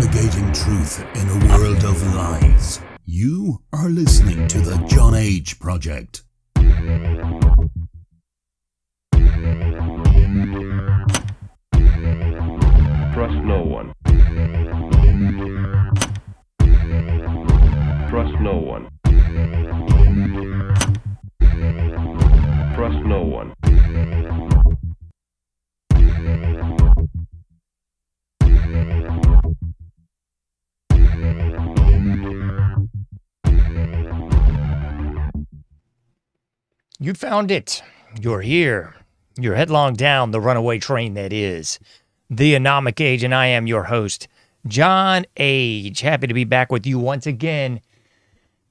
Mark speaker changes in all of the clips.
Speaker 1: navigating truth in a world of lies. You are listening to the John H. Project.
Speaker 2: Trust no one. Trust no one. Trust no one.
Speaker 3: You found it. You're here. You're headlong down the runaway train that is the Anomic Age, and I am your host, John H. Happy to be back with you once again,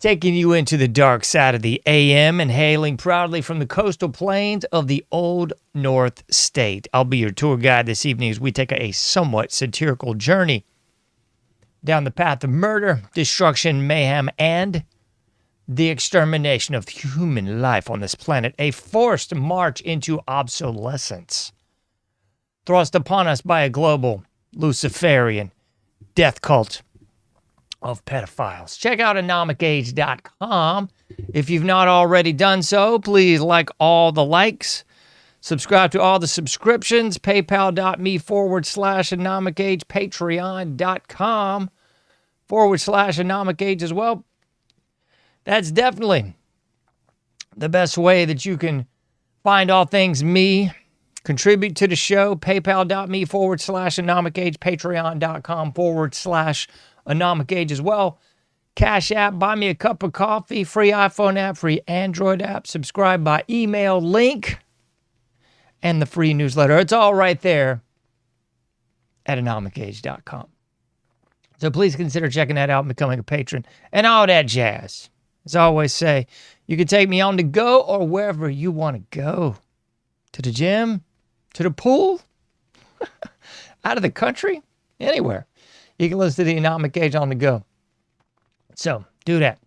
Speaker 3: taking you into the dark side of the AM and hailing proudly from the coastal plains of the Old North State. I'll be your tour guide this evening as we take a somewhat satirical journey down the path of murder, destruction, mayhem, and the extermination of human life on this planet, a forced march into obsolescence, thrust upon us by a global Luciferian death cult of pedophiles. Check out anomicage.com. If you've not already done so, please like all the likes. Subscribe to all the subscriptions, paypal.me/anomicage, patreon.com/anomicage as well. That's definitely the best way that you can find all things me, contribute to the show, paypal.me/anomicage, patreon.com/anomicage as well. Cash App, buy me a cup of coffee, free iPhone app, free Android app, subscribe by email link, and the free newsletter. It's all right there at anomicage.com. So please consider checking that out and becoming a patron and all that jazz. As I always say, you can take me on the go or wherever you want to go. To the gym, to the pool, out of the country, anywhere. You can listen to the Anomic Age on the go. So, do that.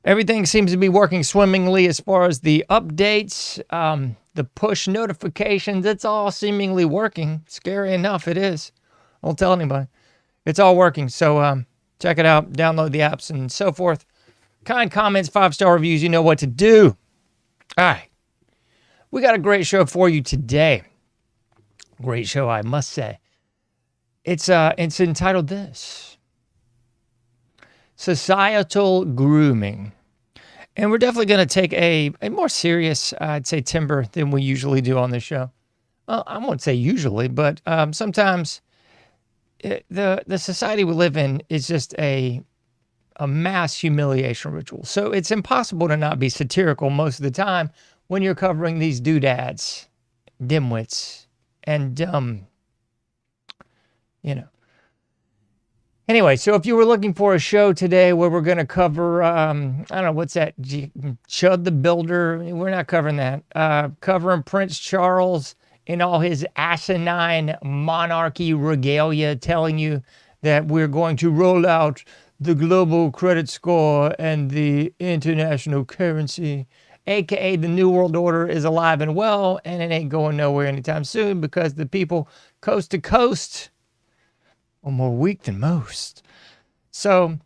Speaker 3: Everything seems to be working swimmingly as far as the updates, the push notifications. It's all seemingly working. Scary enough, it is. I won't tell anybody. It's all working. So, check it out. Download the apps and so forth. Kind comments, 5-star reviews, you know what to do. All right. We got a great show for you today. Great show, I must say. It's entitled this: Societal Grooming. And we're definitely going to take a more serious, I'd say, timber than we usually do on this show. Well, I won't say usually, but sometimes the society we live in is just a mass humiliation ritual. So it's impossible to not be satirical most of the time when you're covering these doodads, dimwits, and dumb, Anyway, so if you were looking for a show today where we're going to cover, I don't know, what's that, Chud the Builder? We're not covering that. Covering Prince Charles in all his asinine monarchy regalia, telling you that we're going to roll out the global credit score and the international currency, aka the New World Order, is alive and well, and it ain't going nowhere anytime soon because the people coast to coast are more weak than most. So,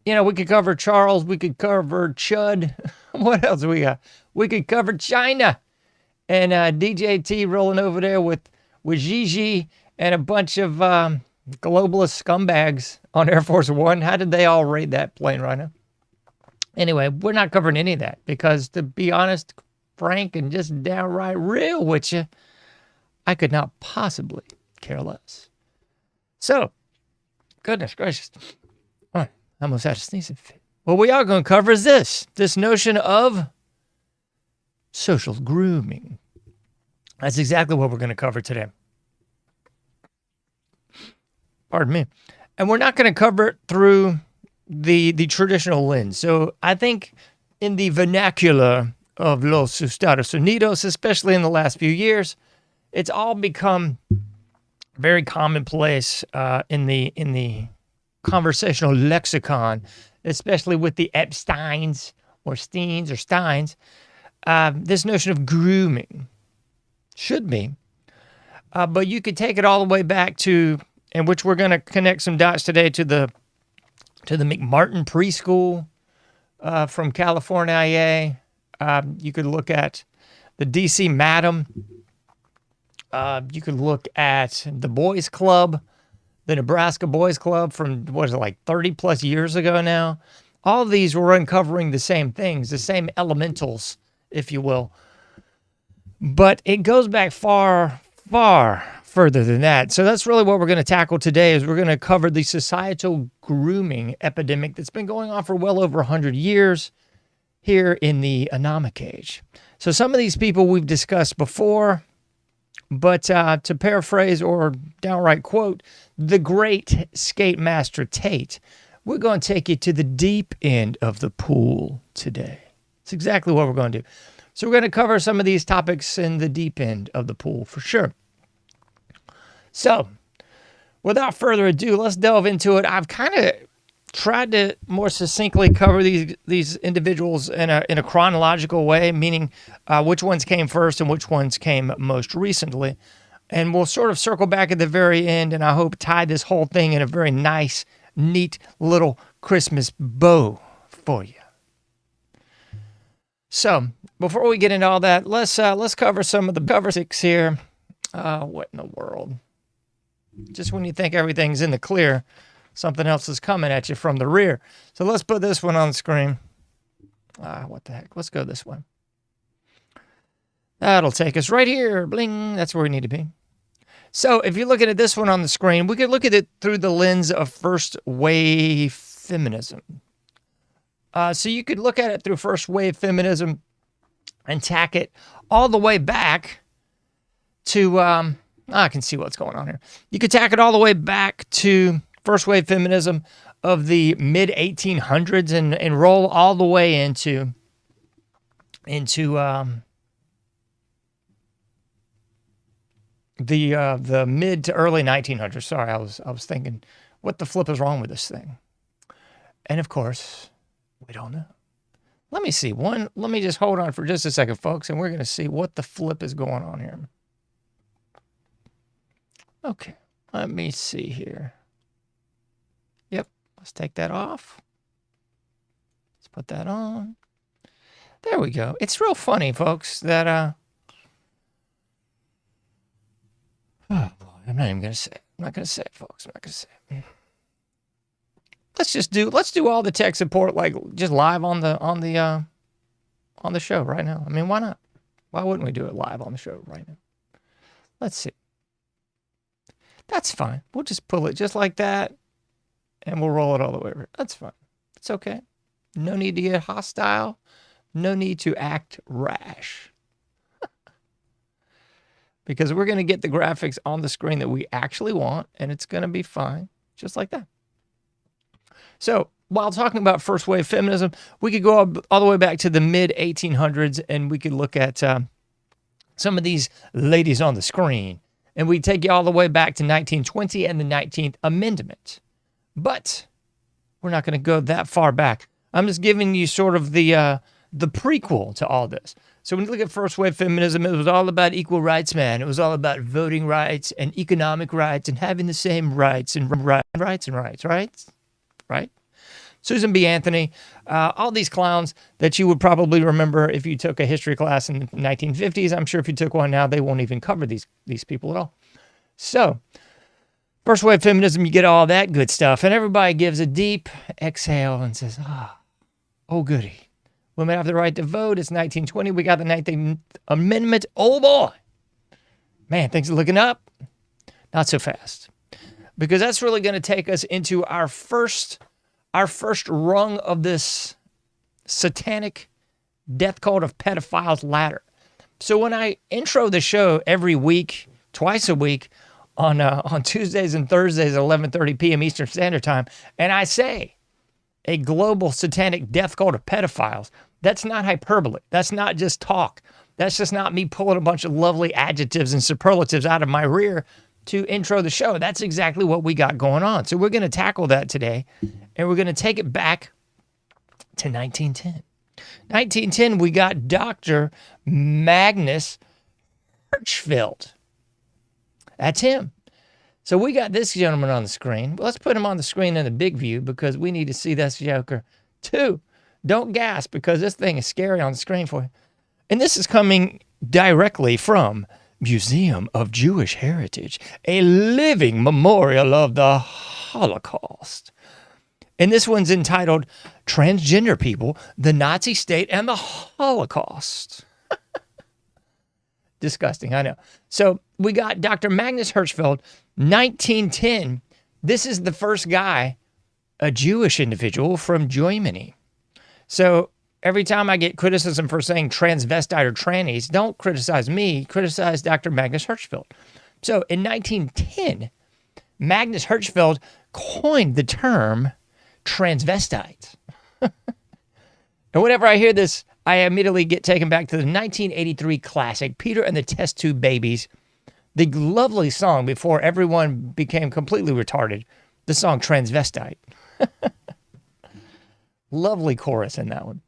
Speaker 3: we could cover Charles, we could cover Chud. What else we got? We could cover China and DJT rolling over there with Gigi and a bunch of globalist scumbags on Air Force One. How did they all raid that plane right now? Anyway, we're not covering any of that because, to be honest, frank, and just downright real with you, I could not possibly care less. So, goodness gracious. I almost had a sneezing fit. What we are going to cover is this notion of social grooming. That's exactly what we're going to cover today. Pardon me. And we're not going to cover it through the traditional lens. So I think in the vernacular of Los Estados Unidos, especially in the last few years, it's all become very commonplace in the conversational lexicon, especially with the Epsteins or Steins or Steins. This notion of grooming should be. But you could take it all the way back to in which we're going to connect some dots today to the McMartin preschool from California. You could look at the DC Madam. You could look at the Boys Club, the Nebraska Boys Club from, what is it, like 30 plus years ago now. All of these were uncovering the same things, the same elementals, if you will. But it goes back far, far further than that. So that's really what we're going to tackle today, is we're going to cover the societal grooming epidemic that's been going on for well over 100 years here in the anomic age. So some of these people we've discussed before, but to paraphrase or downright quote the great skate master Tate, we're going to take you to the deep end of the pool today. It's exactly what we're going to do. So we're going to cover some of these topics in the deep end of the pool for sure. So without further ado, let's delve into it. I've kind of tried to more succinctly cover these individuals in a chronological way, meaning which ones came first and which ones came most recently. And we'll sort of circle back at the very end, and I hope tie this whole thing in a very nice, neat little Christmas bow for you. So before we get into all that, let's cover some of the basics here. What in the world? Just when you think everything's in the clear, something else is coming at you from the rear. So let's put this one on the screen. What the heck? Let's go this way. That'll take us right here. Bling. That's where we need to be. So if you're looking at this one on the screen, we could look at it through the lens of first wave feminism. So you could look at it through first wave feminism and tack it all the way back to, I can see what's going on here. You could tack it all the way back to first wave feminism of the mid 1800s and roll all the way into the mid to early 1900s. Sorry, I was thinking, what the flip is wrong with this thing? And of course, we don't know. Let me see. Let me just hold on for just a second, folks, and we're going to see what the flip is going on here. Okay, let me see here. Yep, let's take that off. Let's put that on. There we go. It's real funny, folks, that oh boy, I'm not even going to say it. I'm not going to say it, folks. I'm not going to say it. Let's do all the tech support like just live on the show right now. I mean, why not? Why wouldn't we do it live on the show right now? Let's see. That's fine. We'll just pull it just like that, and we'll roll it all the way over. That's fine. It's okay. No need to get hostile. No need to act rash. Because we're going to get the graphics on the screen that we actually want, and it's going to be fine, just like that. So while talking about first wave feminism, we could go all the way back to the mid 1800s, and we could look at some of these ladies on the screen, and we take you all the way back to 1920 and the 19th Amendment. But we're not going to go that far back. I'm just giving you sort of the prequel to all this. So when you look at first wave feminism, it was all about equal rights, man. It was all about voting rights and economic rights and having the same rights and rights, right? Susan B. Anthony, all these clowns that you would probably remember if you took a history class in the 1950s. I'm sure if you took one now, they won't even cover these people at all. So first wave feminism, you get all that good stuff, and everybody gives a deep exhale and says, oh goody. Women have the right to vote. It's 1920. We got the 19th Amendment. Oh boy. Man, things are looking up. Not so fast. Because that's really going to take us into our first rung of this satanic death cult of pedophiles ladder. So when I intro the show every week, twice a week, on Tuesdays and Thursdays at 11:30 p.m. Eastern Standard Time, and I say a global satanic death cult of pedophiles, that's not hyperbole. That's not just talk. That's just not me pulling a bunch of lovely adjectives and superlatives out of my rear to intro the show. That's exactly what we got going on. So we're going to tackle that today, and we're going to take it back to 1910. 1910, we got Dr. Magnus Hirchfeld. That's him. So we got this gentleman on the screen. Let's put him on the screen in the big view because we need to see this Joker too. Don't gasp because this thing is scary on the screen for you. And this is coming directly from Museum of Jewish Heritage, a living memorial of the Holocaust. And this one's entitled Transgender People, the Nazi State, and the Holocaust. Disgusting, I know. So we got Dr. Magnus Hirchfeld, 1910. This is the first guy, a Jewish individual from Germany. So every time I get criticism for saying transvestite or trannies, don't criticize me, criticize Dr. Magnus Hirchfeld. So in 1910, Magnus Hirchfeld coined the term transvestite. And whenever I hear this, I immediately get taken back to the 1983 classic, Peter and the Test Tube Babies, the lovely song before everyone became completely retarded, the song Transvestite. Lovely chorus in that one.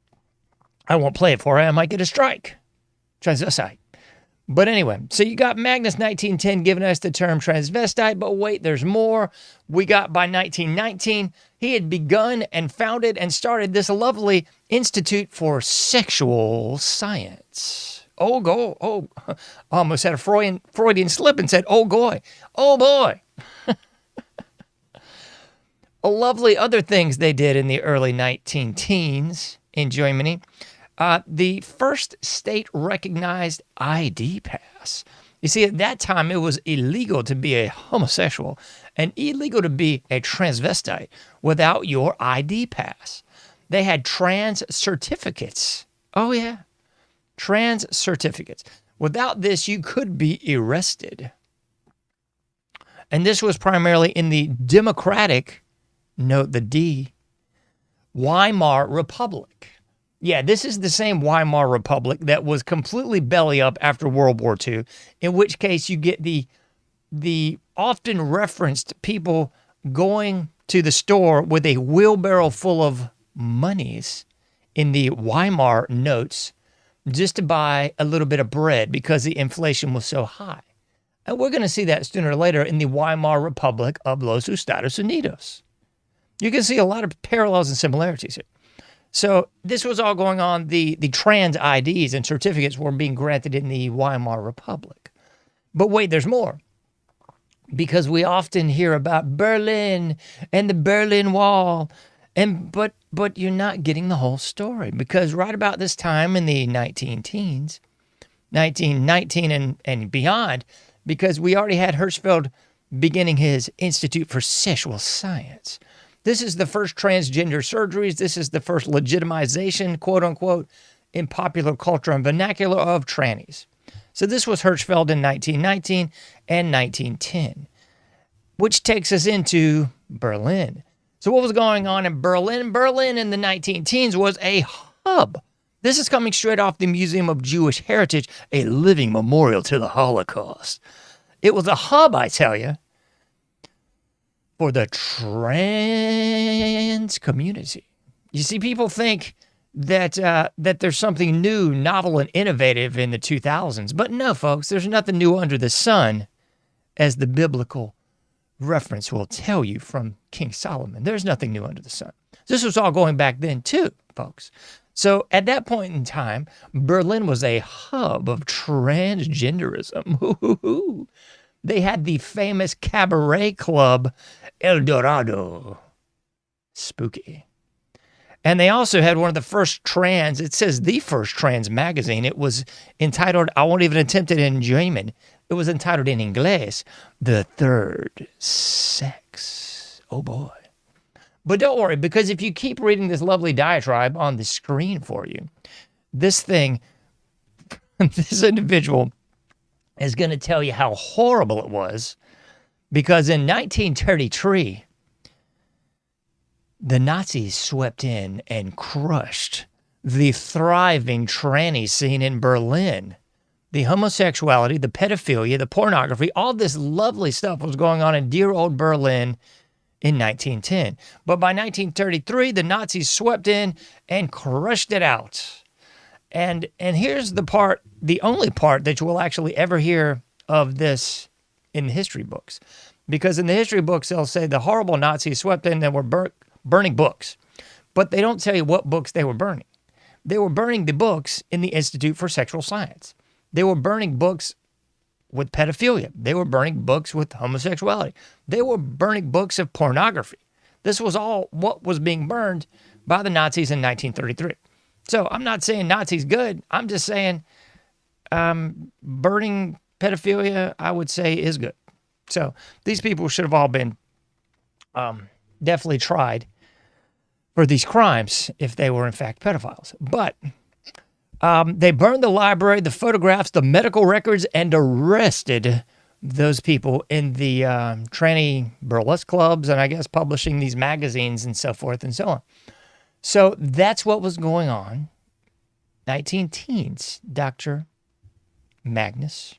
Speaker 3: I won't play it for you. I might get a strike. Transvestite. But anyway, so you got Magnus 1910 giving us the term transvestite, but wait, there's more. We got by 1919, he had begun and founded and started this lovely Institute for Sexual Science. Almost had a Freudian slip and said, oh boy. A lovely other things they did in the early 19-teens in Germany. The first state-recognized ID pass. You see, at that time, it was illegal to be a homosexual and illegal to be a transvestite without your ID pass. They had trans certificates. Oh, yeah. Trans certificates. Without this, you could be arrested. And this was primarily in the democratic, note the D, Weimar Republic. Yeah, this is the same Weimar Republic that was completely belly up after World War II, in which case you get the often referenced people going to the store with a wheelbarrow full of monies in the Weimar notes just to buy a little bit of bread because the inflation was so high. And we're going to see that sooner or later in the Weimar Republic of los Estados Unidos. You can see a lot of parallels and similarities here. So this was all going on. The trans IDs and certificates were being granted in the Weimar Republic. But wait, there's more. Because we often hear about Berlin and the Berlin Wall. But you're not getting the whole story. Because right about this time in the 19-teens, 1919 and beyond, because we already had Hirschfeld beginning his Institute for Sexual Science. This is the first transgender surgeries. This is the first legitimization, quote unquote, in popular culture and vernacular of trannies. So this was Hirschfeld in 1919 and 1910, which takes us into Berlin. So what was going on in Berlin? Berlin in the 19-teens was a hub. This is coming straight off the Museum of Jewish Heritage, a living memorial to the Holocaust. It was a hub, I tell you, for the trans community. You see, people think that there's something new, novel, and innovative in the 2000s. But no, folks, there's nothing new under the sun, as the biblical reference will tell you from King Solomon. There's nothing new under the sun. This was all going back then, too, folks. So at that point in time, Berlin was a hub of transgenderism. They had the famous cabaret club El Dorado. Spooky. And they also had one of the first trans, it says the first trans magazine. It was entitled, I won't even attempt it in German. It was entitled in English, The Third Sex. Oh boy. But don't worry, because if you keep reading this lovely diatribe on the screen for you, this thing, this individual is going to tell you how horrible it was, because in 1933, the Nazis swept in and crushed the thriving tranny scene in Berlin. The homosexuality, the pedophilia, the pornography, all this lovely stuff was going on in dear old Berlin in 1910. But by 1933, the Nazis swept in and crushed it out. And here's the part, the only part that you will actually ever hear of this in the history books. Because in the history books, they'll say the horrible Nazis swept in and were burning books. But they don't tell you what books they were burning. They were burning the books in the Institute for Sexual Science. They were burning books with pedophilia. They were burning books with homosexuality. They were burning books of pornography. This was all what was being burned by the Nazis in 1933. So I'm not saying Nazis good. I'm just saying burning pedophilia, I would say, is good. So these people should have all been definitely tried for these crimes if they were in fact pedophiles. But they burned the library, the photographs, the medical records, and arrested those people in the tranny burlesque clubs and I guess publishing these magazines and so forth and so on. So that's what was going on. 19 teens, Dr. Magnus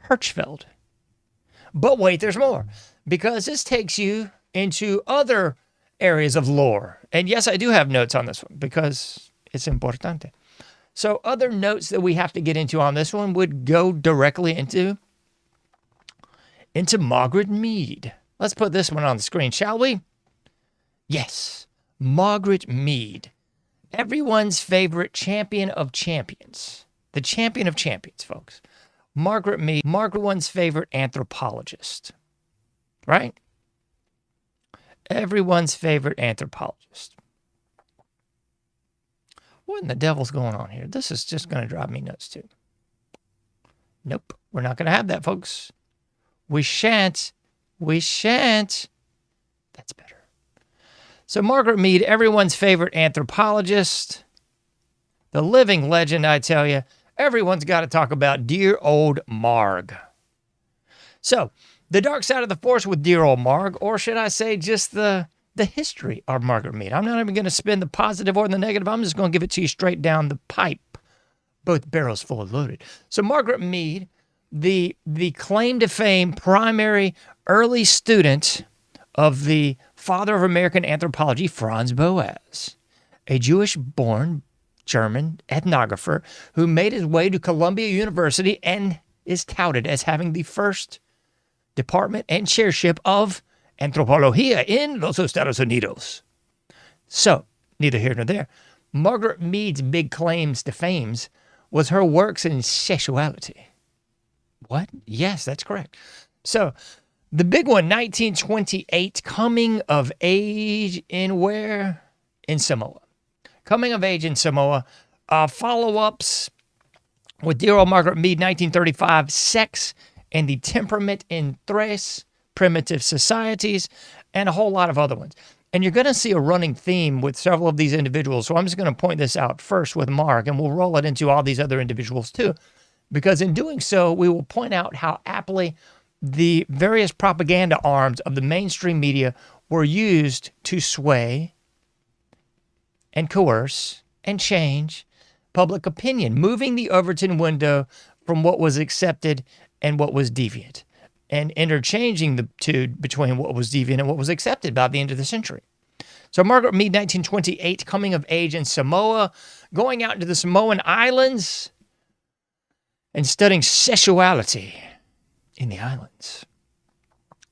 Speaker 3: Hirchfeld. But wait, there's more, because this takes you into other areas of lore. And yes, I do have notes on this one because it's importante. So other notes that we have to get into on this one would go directly into Margaret Mead. Let's put this one on the screen, shall we? Yes, Margaret Mead. Everyone's favorite champion of champions. The champion of champions, folks. Margaret Mead, everyone's favorite anthropologist. Right? Everyone's favorite anthropologist. What in the devil's going on here? This is just going to drive me nuts, too. Nope, we're not going to have that, folks. We shan't. We shan't. That's better. So Margaret Mead, everyone's favorite anthropologist. The living legend, I tell you. Everyone's got to talk about dear old Marg. So, the dark side of the force with dear old Marg, or should I say just the history of Margaret Mead. I'm not even going to spin the positive or the negative. I'm just going to give it to you straight down the pipe. Both barrels fully loaded. So Margaret Mead, the claim to fame primary early student of the father of American anthropology, Franz Boas, a Jewish-born German ethnographer who made his way to Columbia University and is touted as having the first department and chairship of Antropología in los Estados Unidos. So, neither here nor there. Margaret Mead's big claims to fame was her works in sexuality. What? Yes, that's correct. So, the big one, 1928, coming of age in where? In Samoa. Coming of age in Samoa. Follow-ups with dear old Margaret Mead, 1935, Sex and the Temperament in Tres, Primitive Societies, and a whole lot of other ones. And you're going to see a running theme with several of these individuals. So I'm just going to point this out first with Marg, and we'll roll it into all these other individuals too. Because in doing so, we will point out how aptly the various propaganda arms of the mainstream media were used to sway and coerce and change public opinion, moving the Overton window from what was accepted and what was deviant, and interchanging the two between what was deviant and what was accepted by the end of the century. So Margaret Mead, 1928, coming of age in Samoa, going out into the Samoan Islands and studying sexuality in the islands.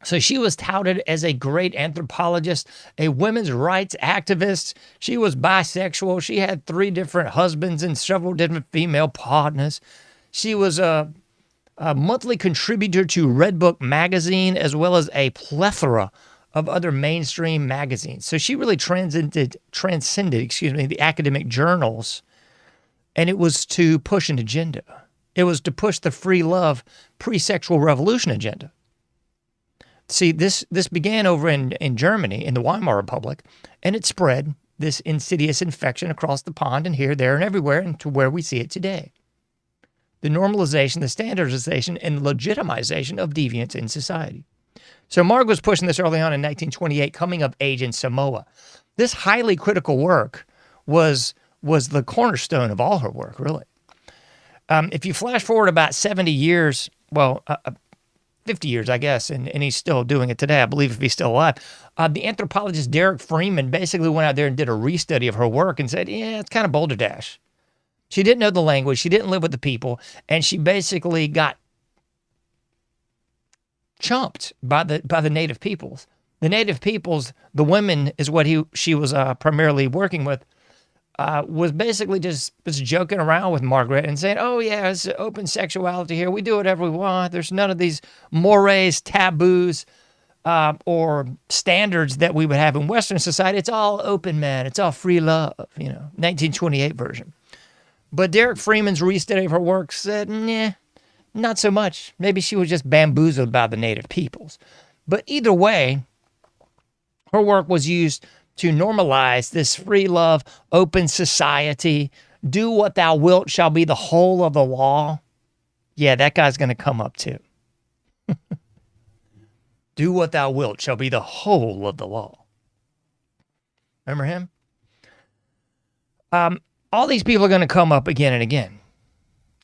Speaker 3: So she was touted as a great anthropologist, a women's rights activist. She was bisexual. She had 3 different husbands and several different female partners. She was a monthly contributor to Red Book magazine, as well as a plethora of other mainstream magazines. So she really transcended, the academic journals, and it was to push an agenda. It was to push the free love, pre-sexual revolution agenda. See, this began over in Germany, in the Weimar Republic, and it spread, this insidious infection, across the pond and here, there, and everywhere, and to where we see it today. The normalization, the standardization, and legitimization of deviance in society. So Marg was pushing this early on in 1928, coming of age in Samoa. This highly critical work was the cornerstone of all her work, really. If you flash forward about 70 years, 50 years, I guess, and he's still doing it today, I believe, if he's still alive. The anthropologist Derek Freeman basically went out there and did a restudy of her work and said, yeah, it's kind of balderdash. She didn't know the language, she didn't live with the people, and she basically got chumped by the native peoples. The native peoples, the women is what she was primarily working with, was basically just joking around with Margaret and saying, oh yeah, it's open sexuality here. We do whatever we want. There's none of these mores, taboos, or standards that we would have in Western society. It's all open, man. It's all free love, 1928 version. But Derek Freeman's restudy of her work said, nah, not so much. Maybe she was just bamboozled by the native peoples. But either way, her work was used to normalize this free love, open society. Do what thou wilt shall be the whole of the law. Yeah, that guy's going to come up too. Do what thou wilt shall be the whole of the law. Remember him? All these people are going to come up again and again.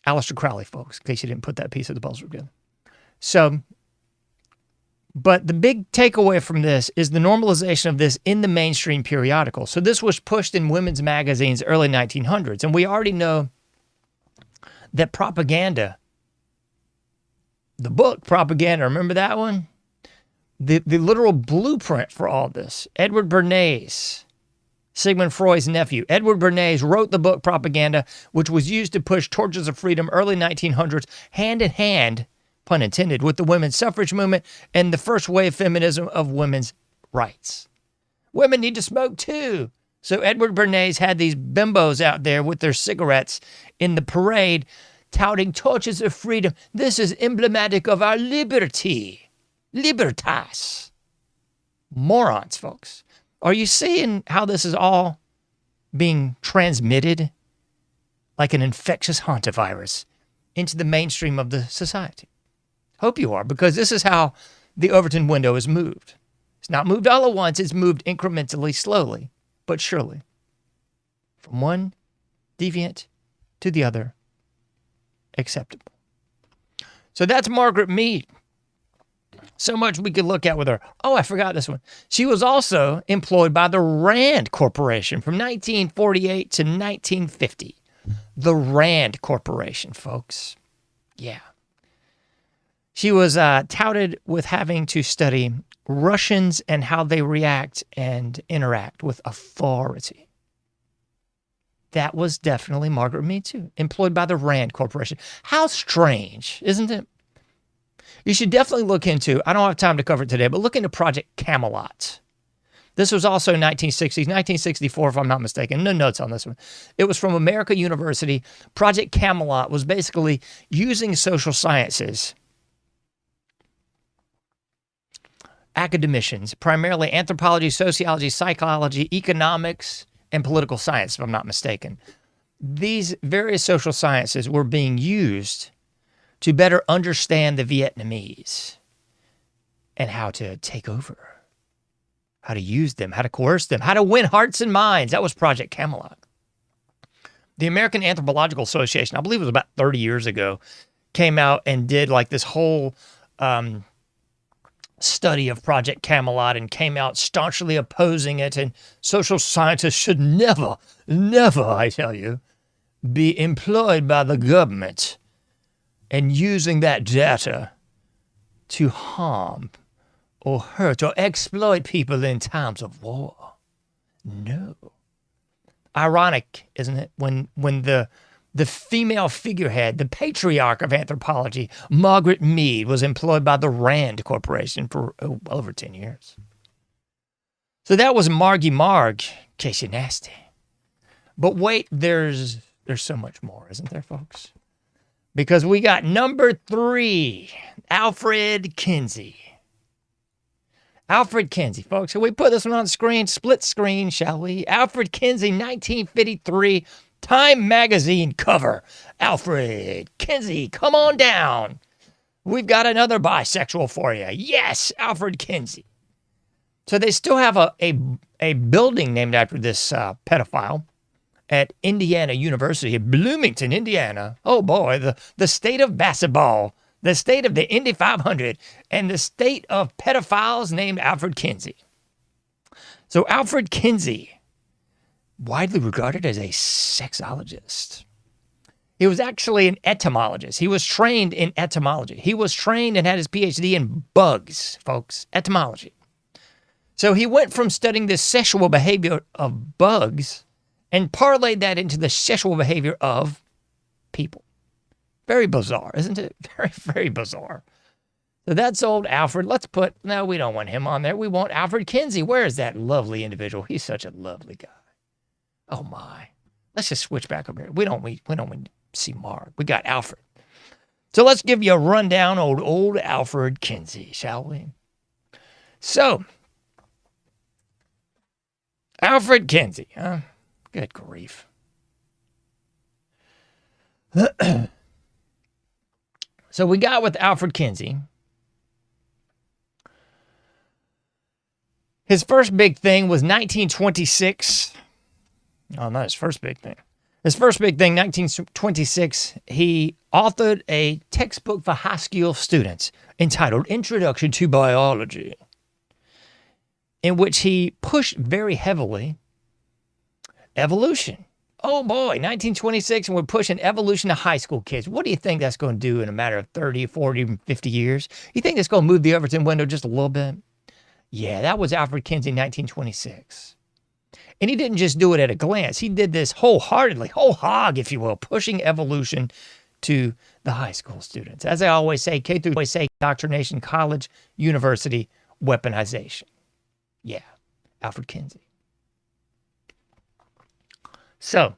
Speaker 3: Aleister Crowley, folks, in case you didn't put that piece of the puzzle together. So, but the big takeaway from this is the normalization of this in the mainstream periodical. So this was pushed in women's magazines early 1900s. And we already know that propaganda, the book Propaganda, remember that one? The literal blueprint for all this. Edward Bernays, Sigmund Freud's nephew. Edward Bernays wrote the book Propaganda, which was used to push torches of freedom early 1900s, hand in hand, pun intended, with the women's suffrage movement and the first wave feminism of women's rights. Women need to smoke too. So Edward Bernays had these bimbos out there with their cigarettes in the parade touting torches of freedom. This is emblematic of our liberty. Libertas. Morons, folks. Are you seeing how this is all being transmitted like an infectious hantavirus into the mainstream of the society? Hope you are, because this is how the Overton window is moved. It's not moved all at once. It's moved incrementally, slowly, but surely. From one deviant to the other, acceptable. So that's Margaret Mead. So much we could look at with her. Oh, I forgot this one. She was also employed by the Rand Corporation from 1948 to 1950. The Rand Corporation, folks. Yeah. She was touted with having to study Russians and how they react and interact with authority. That was definitely Margaret Mead, too, employed by the Rand Corporation. How strange, isn't it? You should definitely look into, I don't have time to cover it today, but look into Project Camelot. This was also 1960s, 1964, if I'm not mistaken. No notes on this one. It was from America University. Project Camelot was basically using social sciences, academicians, primarily anthropology, sociology, psychology, economics, and political science, if I'm not mistaken. These various social sciences were being used to better understand the Vietnamese and how to take over, how to use them, how to coerce them, how to win hearts and minds. That was Project Camelot. The American Anthropological Association, I believe it was about 30 years ago, came out and did like this whole study of Project Camelot and came out staunchly opposing it. And social scientists should never, I tell you, be employed by the government and using that data to harm or hurt or exploit people in times of war. No. Ironic, isn't it? When the female figurehead, the patriarch of anthropology, Margaret Mead, was employed by the Rand Corporation for well over 10 years. So that was Margie Marg, in case you're nasty. But wait, there's so much more, isn't there, folks? Because we got number 3, Alfred Kinsey. Alfred Kinsey, folks. So we put this one on the screen, split screen, shall we? Alfred Kinsey, 1953, Time magazine cover. Alfred Kinsey, come on down. We've got another bisexual for you. Yes, Alfred Kinsey. So they still have a building named after this pedophile at Indiana University, Bloomington, Indiana. Oh boy, the state of basketball, the state of the Indy 500, and the state of pedophiles named Alfred Kinsey. So Alfred Kinsey, widely regarded as a sexologist. He was actually an etymologist. He was trained in etymology. He was trained and had his PhD in bugs, folks, etymology. So he went from studying the sexual behavior of bugs and parlayed that into the sexual behavior of people. Very bizarre, isn't it? Very, very bizarre. So that's old Alfred. No, we don't want him on there. We want Alfred Kinsey. Where is that lovely individual? He's such a lovely guy. Oh my. Let's just switch back over here. We don't want to see Mark. We got Alfred. So let's give you a rundown on old Alfred Kinsey, shall we? So, Alfred Kinsey, huh? Good grief. So we got with Alfred Kinsey. His first big thing was 1926. Oh, not his first big thing. His first big thing, 1926, he authored a textbook for high school students entitled Introduction to Biology, in which he pushed very heavily evolution. Oh boy, 1926, and we're pushing evolution to high school kids. What do you think that's going to do in a matter of 30, 40, even 50 years? You think that's going to move the Overton window just a little bit? Yeah, that was Alfred Kinsey, 1926. And he didn't just do it at a glance. He did this wholeheartedly, whole hog, if you will, pushing evolution to the high school students. As I always say, K through indoctrination, college, university, weaponization. Yeah, Alfred Kinsey. So,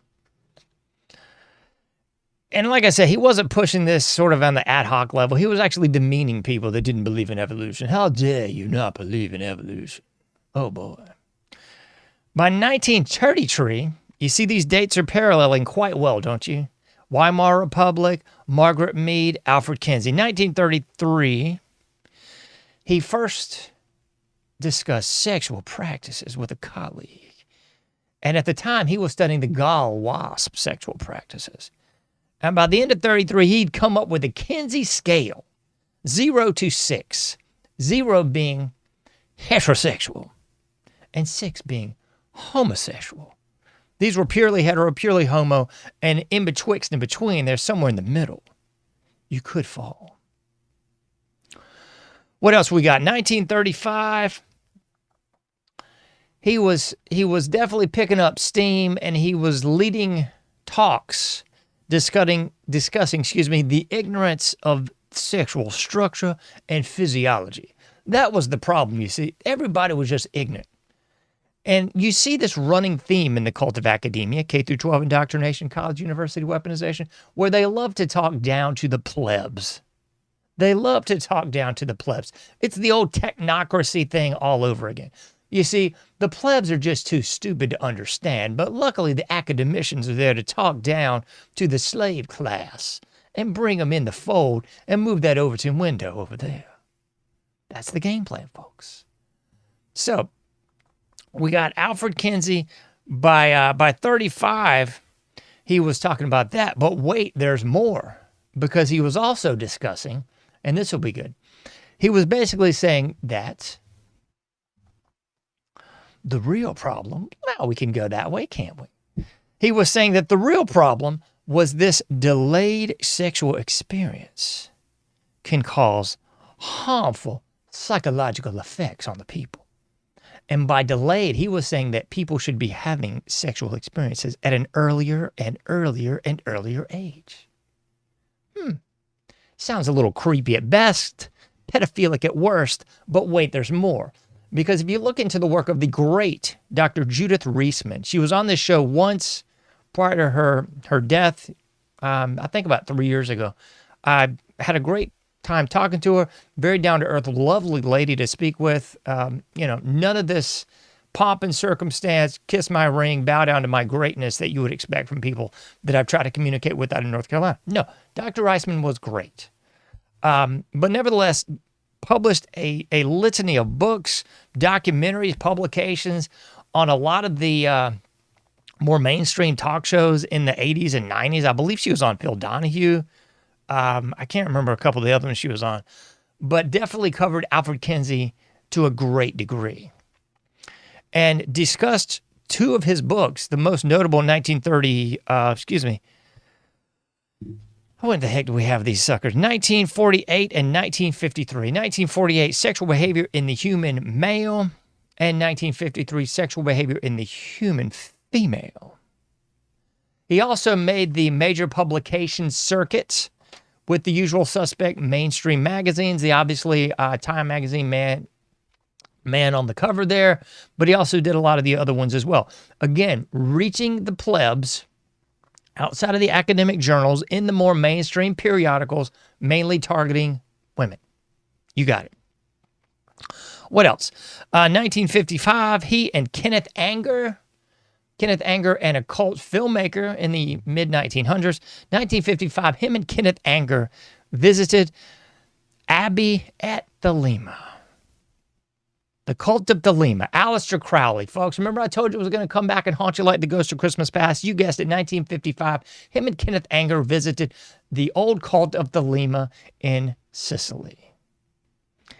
Speaker 3: and like I said, he wasn't pushing this sort of on the ad hoc level. He was actually demeaning people that didn't believe in evolution. How dare you not believe in evolution? Oh boy. By 1933, you see these dates are paralleling quite well, don't you? Weimar Republic, Margaret Mead, Alfred Kinsey. 1933, he first discussed sexual practices with a colleague. And at the time, he was studying the gall wasp sexual practices. And by the end of 33, he'd come up with a Kinsey scale, 0 to 6, 0 being heterosexual, and 6 being homosexual. These were purely hetero, purely homo, and in betwixt and between, there's somewhere in the middle. You could fall. What else we got? 1935. He was definitely picking up steam, and he was leading talks discussing, the ignorance of sexual structure and physiology. That was the problem, you see. Everybody was just ignorant. And you see this running theme in the cult of academia, K through 12 indoctrination, college, university weaponization, where they love to talk down to the plebs. They love to talk down to the plebs. It's the old technocracy thing all over again. You see, the plebs are just too stupid to understand, but luckily the academicians are there to talk down to the slave class and bring them in the fold and move that Overton window over there. That's the game plan, folks. So, we got Alfred Kinsey. By 35, he was talking about that. But wait, there's more, because he was also discussing, and this will be good. He was basically saying that the real problem, well, we can go that way, can't we? He was saying that the real problem was this delayed sexual experience can cause harmful psychological effects on the people. And by delayed, he was saying that people should be having sexual experiences at an earlier and earlier and earlier age. Sounds a little creepy at best, pedophilic at worst, but wait, there's more. Because if you look into the work of the great Dr. Judith Reisman, she was on this show once prior to her death, I think about 3 years ago. I had a great time talking to her, very down-to-earth, lovely lady to speak with. None of this pomp and circumstance, kiss my ring, bow down to my greatness that you would expect from people that I've tried to communicate with out in North Carolina. No, Dr. Reisman was great. But nevertheless, published a litany of books, documentaries, publications on a lot of the more mainstream talk shows in the 80s and 90s. I believe she was on Phil Donahue. I can't remember a couple of the other ones she was on, but definitely covered Alfred Kinsey to a great degree and discussed two of his books, the most notable in 1930, When the heck do we have these suckers? 1948 and 1953. 1948, sexual behavior in the human male, and 1953, sexual behavior in the human female. He also made the major publication circuit with the usual suspect mainstream magazines. The obviously Time magazine man on the cover there, but he also did a lot of the other ones as well. Again, reaching the plebs outside of the academic journals in the more mainstream periodicals, mainly targeting women. You got it. What else? 1955, he and Kenneth Anger, an occult filmmaker in the mid-1900s. 1955, him and Kenneth Anger visited Abbey at Thelema. The Cult of Thelema. Aleister Crowley. Folks, remember I told you it was going to come back and haunt you like the ghost of Christmas past? You guessed it, 1955. Him and Kenneth Anger visited the old Cult of Thelema in Sicily.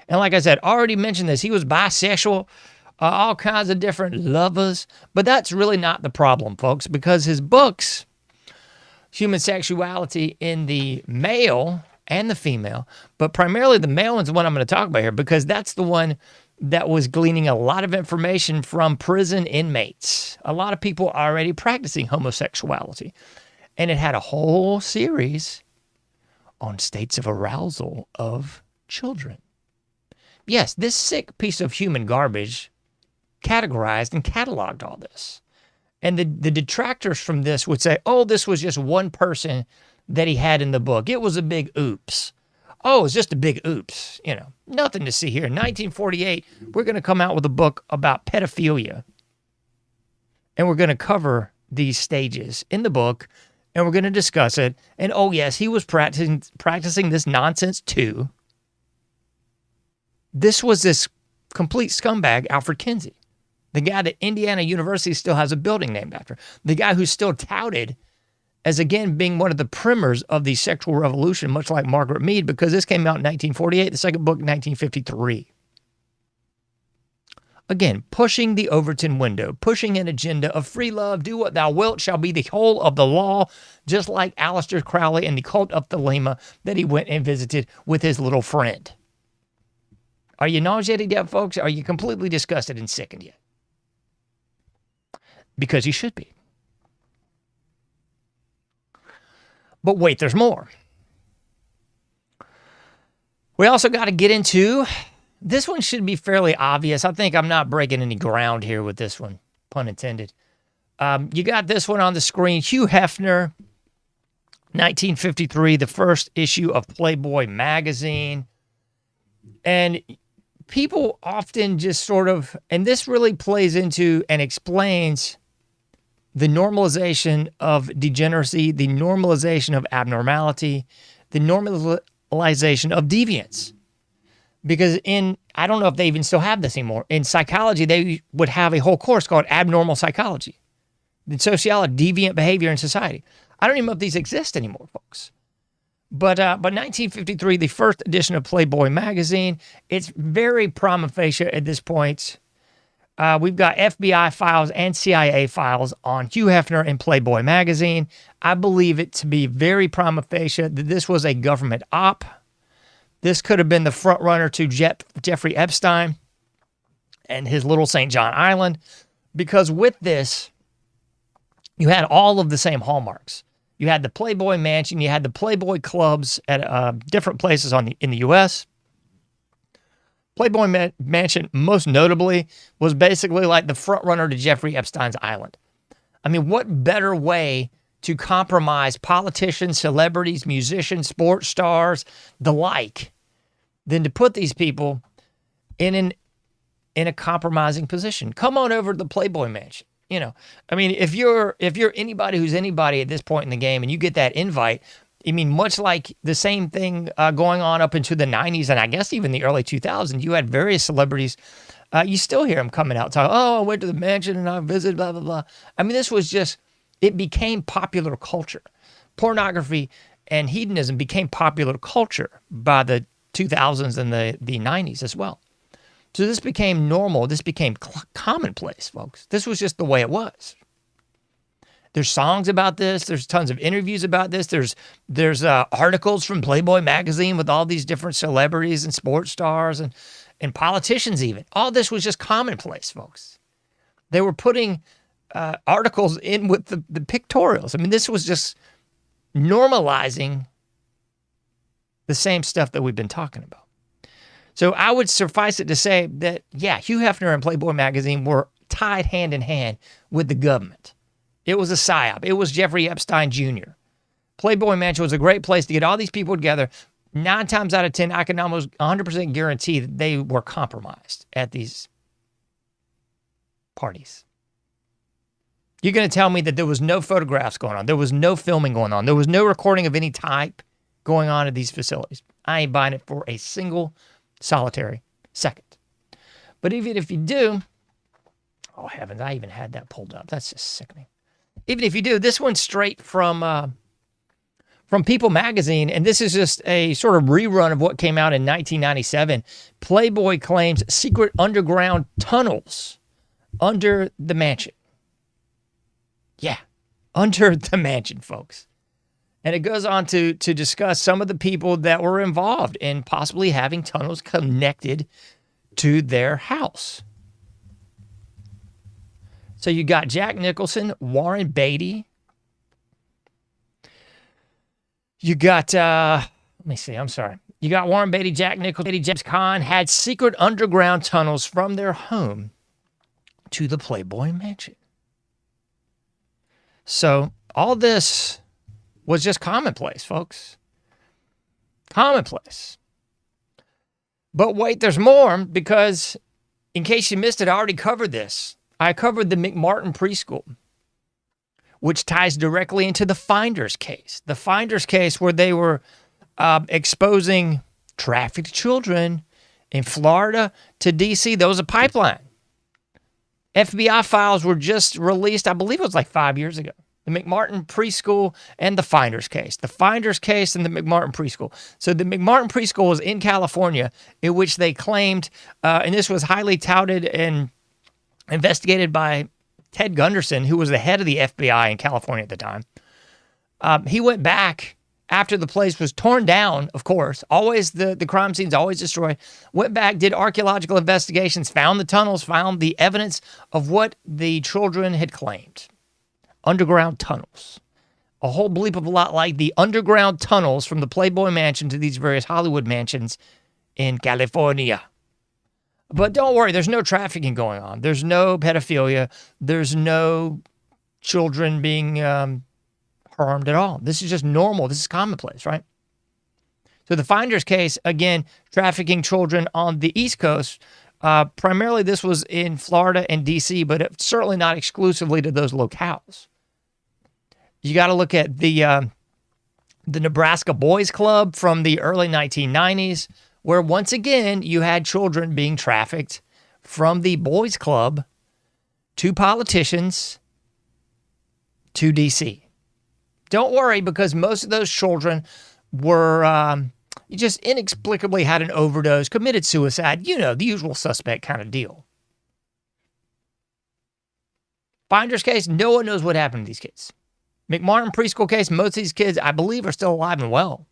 Speaker 3: And like I said, already mentioned this. He was bisexual, all kinds of different lovers. But that's really not the problem, folks, because his books, Human Sexuality in the Male and the Female, but primarily the male one's the one I'm going to talk about here because that's the one that was gleaning a lot of information from prison inmates. A lot of people already practicing homosexuality. And it had a whole series on states of arousal of children. Yes, this sick piece of human garbage categorized and cataloged all this. And the detractors from this would say, oh, this was just one person that he had in the book. It was a big oops. Oh, it's just a big oops. You know, nothing to see here. In 1948, we're going to come out with a book about pedophilia. And we're going to cover these stages in the book, and we're going to discuss it. And oh, yes, he was practicing this nonsense too. This was this complete scumbag, Alfred Kinsey, the guy that Indiana University still has a building named after, the guy who's still touted as, again, being one of the primers of the sexual revolution, much like Margaret Mead, because this came out in 1948, the second book in 1953. Again, pushing the Overton window, pushing an agenda of free love, do what thou wilt shall be the whole of the law, just like Aleister Crowley and the Cult of Thelema that he went and visited with his little friend. Are you nauseated yet, folks? Are you completely disgusted and sickened yet? Because you should be. But wait, there's more. We also got to get into, this one should be fairly obvious. I think I'm not breaking any ground here with this one, pun intended. You got this one on the screen. Hugh Hefner, 1953, the first issue of Playboy magazine. And people often just sort of, and this really plays into and explains the normalization of degeneracy, the normalization of abnormality, the normalization of deviance. Because I don't know if they even still have this anymore. In psychology, they would have a whole course called abnormal psychology. The sociology, deviant behavior in society. I don't even know if these exist anymore, folks. But 1953, the first edition of Playboy magazine, it's very prima facie at this point. We've got FBI files and CIA files on Hugh Hefner and Playboy magazine. I believe it to be very prima facie that this was a government op. This could have been the front runner to Jeffrey Epstein and his little St. John Island, because with this, you had all of the same hallmarks. You had the Playboy Mansion, you had the Playboy clubs at different places in the U.S. Playboy Mansion, most notably, was basically like the front runner to Jeffrey Epstein's Island. I mean, what better way to compromise politicians, celebrities, musicians, sports stars, the like, than to put these people in a compromising position? Come on over to the Playboy Mansion. You know, I mean, if you're anybody who's anybody at this point in the game and you get that invite, I mean, much like the same thing going on up into the 90s and I guess even the early 2000s, you had various celebrities. You still hear them coming out talking, oh, I went to the mansion and I visited, blah, blah, blah. I mean, this was just, it became popular culture. Pornography and hedonism became popular culture by the 2000s and the 90s as well. So this became normal. This became commonplace, folks. This was just the way it was. There's songs about this. There's tons of interviews about this. There's articles from Playboy magazine with all these different celebrities and sports stars and politicians even. All this was just commonplace, folks. They were putting articles in with the pictorials. I mean, this was just normalizing the same stuff that we've been talking about. So I would suffice it to say that, yeah, Hugh Hefner and Playboy magazine were tied hand in hand with the government. It was a psyop. It was Jeffrey Epstein Jr. Playboy Mansion was a great place to get all these people together. 9 times out of 10, I can almost 100% guarantee that they were compromised at these parties. You're going to tell me that there was no photographs going on. There was no filming going on. There was no recording of any type going on at these facilities. I ain't buying it for a single solitary second. But even if you do, oh heavens, I even had that pulled up. That's just sickening. Even if you do, this one's straight from People magazine, and this is just a sort of rerun of what came out in 1997. Playboy claims secret underground tunnels under the mansion. Yeah, under the mansion, folks. And it goes on to discuss some of the people that were involved in possibly having tunnels connected to their house. So you got Jack Nicholson, Warren Beatty. You got, let me see, I'm sorry. You got Warren Beatty, Jack Nicholson, James Caan had secret underground tunnels from their home to the Playboy Mansion. So all this was just commonplace, folks. Commonplace. But wait, there's more, because in case you missed it, I already covered this. I covered the McMartin preschool, which ties directly into the Finders case. The Finders case where they were exposing trafficked children in Florida to D.C. There was a pipeline. FBI files were just released, I believe it was like 5 years ago. The McMartin preschool and the Finders case. The Finders case and the McMartin preschool. So the McMartin preschool was in California, in which they claimed, and this was highly touted and investigated by Ted Gunderson, who was the head of the FBI in California at the time. He went back after the place was torn down, of course. Always the crime scene's always destroyed. Went back, did archaeological investigations, found the tunnels, found the evidence of what the children had claimed. Underground tunnels. A whole bleep of a lot like the underground tunnels from the Playboy Mansion to these various Hollywood mansions in California. But don't worry, there's no trafficking going on. There's no pedophilia. There's no children being harmed at all. This is just normal. This is commonplace, right? So the Finders case, again, trafficking children on the East Coast. Primarily this was in Florida and D.C., but certainly not exclusively to those locales. You got to look at the Nebraska Boys Club from the early 1990s, where once again you had children being trafficked from the boys club to politicians to D.C. Don't worry, because most of those children were just inexplicably had an overdose, committed suicide, you know, the usual suspect kind of deal. Finders case, no one knows what happened to these kids. McMartin preschool case, most of these kids, I believe, are still alive and well.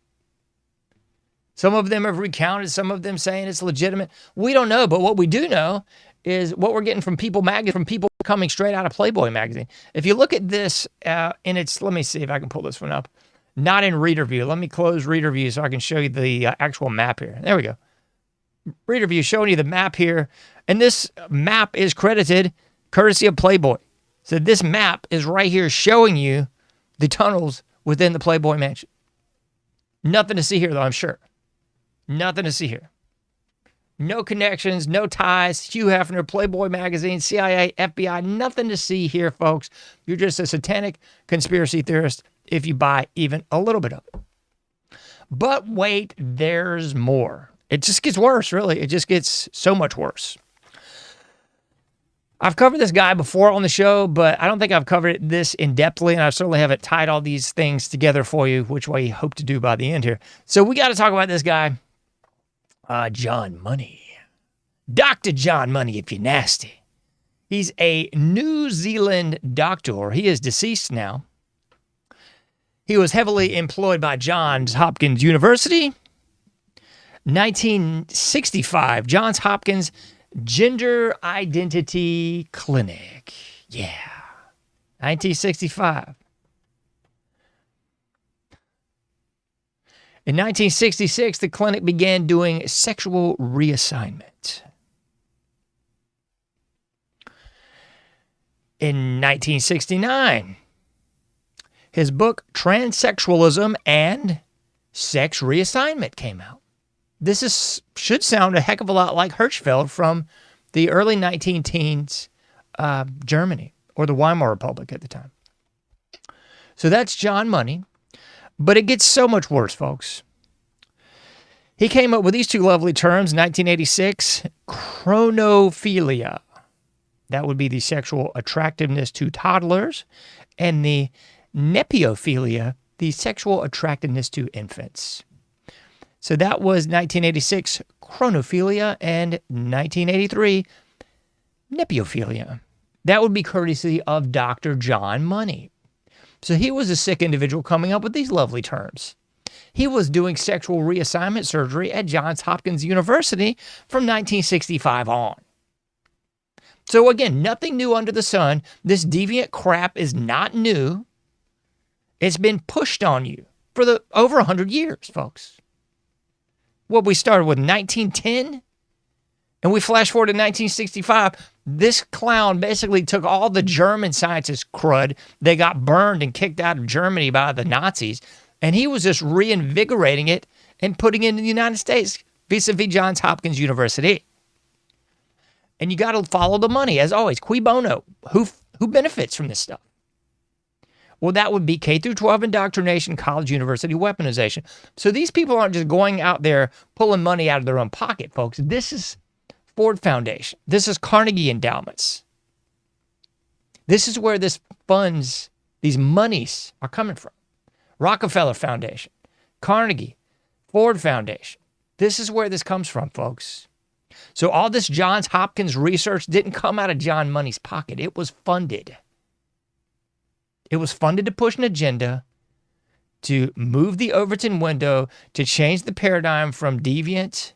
Speaker 3: Some of them have recounted, some of them saying it's legitimate. We don't know, but what we do know is what we're getting from People magazine, from people coming straight out of Playboy magazine. If you look at this, and it's, let me see if I can pull this one up. Not in Reader View. Let me close Reader View so I can show you the actual map here. There we go. Reader View showing you the map here. And this map is credited courtesy of Playboy. So this map is right here showing you the tunnels within the Playboy Mansion. Nothing to see here, though, I'm sure. Nothing to see here. No connections, no ties. Hugh Hefner, Playboy magazine, CIA, FBI, nothing to see here, folks. You're just a satanic conspiracy theorist if you buy even a little bit of it. But wait, there's more. It just gets worse, really. It just gets so much worse. I've covered this guy before on the show, but I don't think I've covered it this in-depthly, and I certainly haven't tied all these things together for you, which I hope to do by the end here. So we got to talk about this guy, John Money. Dr. John Money, if you're nasty. He's a New Zealand doctor. He is deceased now. He was heavily employed by Johns Hopkins University. 1965, Johns Hopkins Gender Identity Clinic. Yeah, 1965. In 1966, the clinic began doing sexual reassignment. In 1969, his book Transsexualism and Sex Reassignment came out. Should sound a heck of a lot like Hirchfeld from the early 19-teens Germany, or the Weimar Republic at the time. So that's John Money. But it gets so much worse, folks. He came up with these two lovely terms in 1986, chronophilia. That would be the sexual attractiveness to toddlers, and the nepiophilia, the sexual attractiveness to infants. So that was 1986, chronophilia, and 1983, nepiophilia. That would be courtesy of Dr. John Money. So he was a sick individual coming up with these lovely terms. He was doing sexual reassignment surgery at Johns Hopkins University from 1965 on. So again, nothing new under the sun. This deviant crap is not new. It's been pushed on you for over 100 years, folks. What we started with 1910, and we flash forward to 1965. This clown basically took all the German scientist crud. They got burned and kicked out of Germany by the Nazis, and he was just reinvigorating it and putting it in the United States vis-a-vis Johns Hopkins University. And you got to follow the money, as always. Cui bono? Who benefits from this stuff? Well, that would be K through 12 indoctrination, college, university weaponization. So these people aren't just going out there pulling money out of their own pocket, folks. This is Ford Foundation. This is Carnegie Endowments. This is where this funds, these monies are coming from. Rockefeller Foundation, Carnegie, Ford Foundation. This is where this comes from, folks. So all this Johns Hopkins research didn't come out of John Money's pocket. It was funded. It was funded to push an agenda, to move the Overton window, to change the paradigm from deviant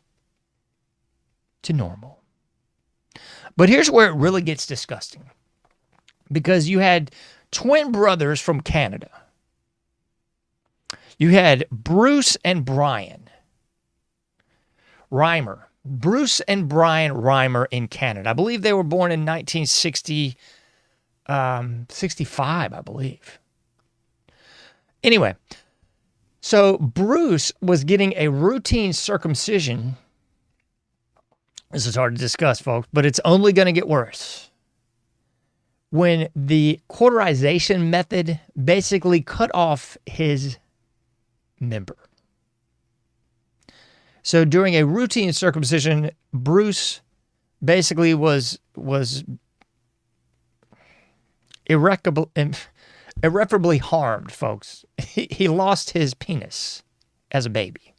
Speaker 3: to normal. But here's where it really gets disgusting. Because you had twin brothers from Canada. You had Bruce and Brian Reimer. Bruce and Brian Reimer in Canada. I believe they were born in 1965, I believe. Anyway, so Bruce was getting a routine circumcision. This is hard to discuss, folks, but it's only going to get worse. When the cauterization method basically cut off his member. So during a routine circumcision, Bruce basically was irreparably harmed, folks. He lost his penis as a baby.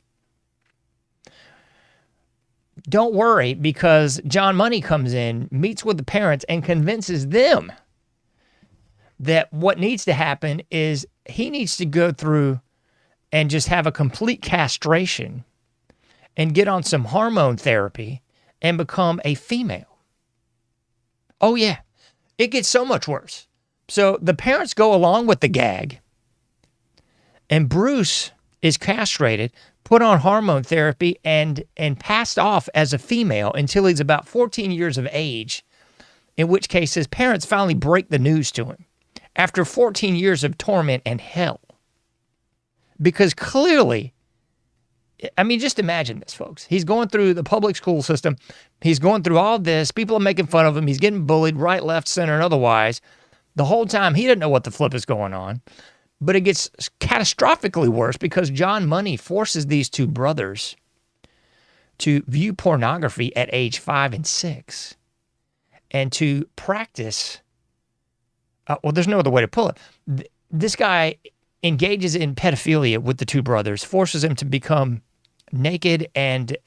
Speaker 3: Don't worry, because John Money comes in, meets with the parents, and convinces them that what needs to happen is he needs to go through and just have a complete castration and get on some hormone therapy and become a female. Oh yeah, it gets so much worse. So the parents go along with the gag, and Bruce is castrated, put on hormone therapy, and passed off as a female until he's about 14 years of age, in which case his parents finally break the news to him after 14 years of torment and hell. Because clearly, I mean, just imagine this, folks. He's going through the public school system. He's going through all this. People are making fun of him. He's getting bullied right, left, center, and otherwise. The whole time, he doesn't know what the flip is going on. But it gets catastrophically worse because John Money forces these two brothers to view pornography at age 5 and 6 and to practice. Well, there's no other way to pull it. This guy engages in pedophilia with the two brothers, forces them to become naked and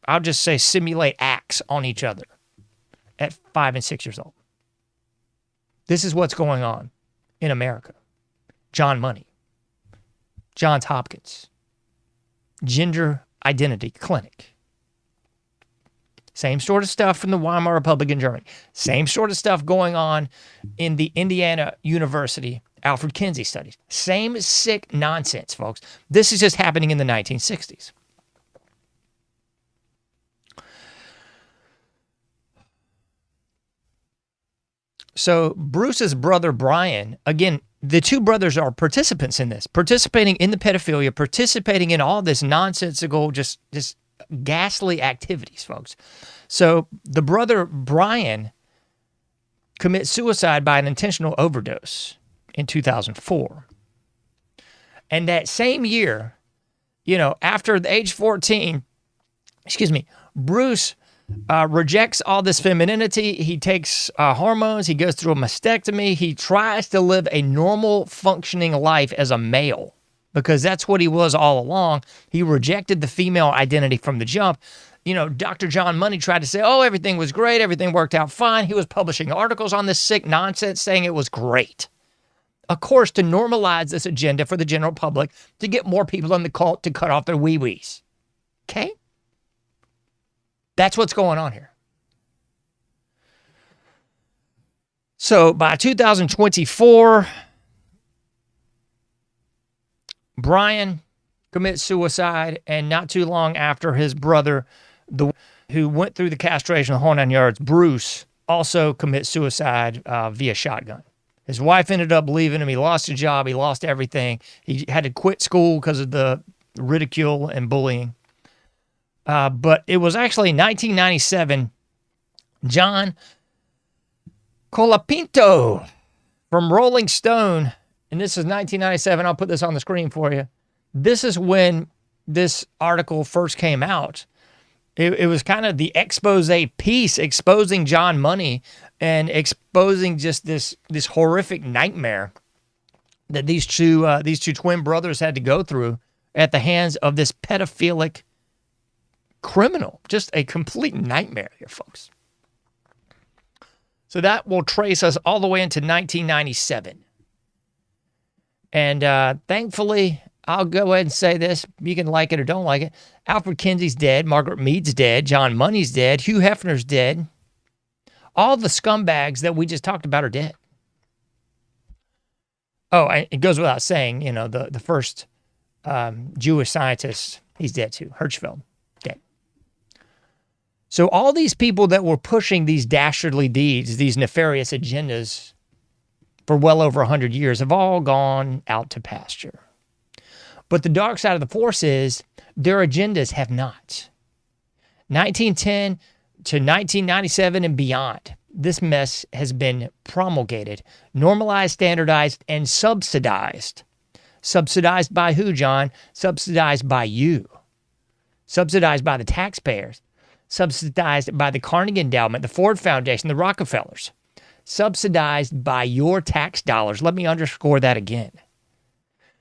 Speaker 3: I'll just say simulate acts on each other at 5 and 6 years old. This is what's going on in America. John Money, Johns Hopkins, Gender Identity Clinic. Same sort of stuff from the Weimar Republic in Germany. Same sort of stuff going on in the Indiana University Alfred Kinsey studies. Same sick nonsense, folks. This is just happening in the 1960s. So Bruce's brother, Brian, again, the two brothers are participants in this, participating in the pedophilia, participating in all this nonsensical, just ghastly activities, folks. So the brother, Brian, commits suicide by an intentional overdose in 2004. And that same year, after the age 14, Bruce rejects all this femininity. He takes hormones. He goes through a mastectomy. He tries to live a normal functioning life as a male because that's what he was all along. He rejected the female identity from the jump. Dr. John Money tried to say, oh, everything was great. Everything worked out fine. He was publishing articles on this sick nonsense saying it was great. Of course, to normalize this agenda for the general public to get more people in the cult to cut off their wee-wees. Okay? That's what's going on here. So by 2024, Brian commits suicide, and not too long after, his brother, who went through the castration of the whole 9 yards, Bruce, also commits suicide via shotgun. His wife ended up leaving him. He lost his job. He lost everything. He had to quit school because of the ridicule and bullying. But it was actually 1997, John Colapinto from Rolling Stone, and this is 1997. I'll put this on the screen for you. This is when this article first came out. It was kind of the expose piece exposing John Money and exposing just this horrific nightmare that these two twin brothers had to go through at the hands of this pedophilic criminal. Just a complete nightmare here, folks. So that will trace us all the way into 1997. And thankfully, I'll go ahead and say this. You can like it or don't like it. Alfred Kinsey's dead. Margaret Mead's dead. John Money's dead. Hugh Hefner's dead. All the scumbags that we just talked about are dead. Oh, it goes without saying, the first Jewish scientist, he's dead too. Hirchfeld, dead. So all these people that were pushing these dastardly deeds, these nefarious agendas for well over 100 years have all gone out to pasture. But the dark side of the force is their agendas have not. 1910 to 1997 and beyond, this mess has been promulgated, normalized, standardized, and subsidized. Subsidized by who, John? Subsidized by you. Subsidized by the taxpayers. Subsidized by the Carnegie Endowment, the Ford Foundation, the Rockefellers. Subsidized by your tax dollars. Let me underscore that again.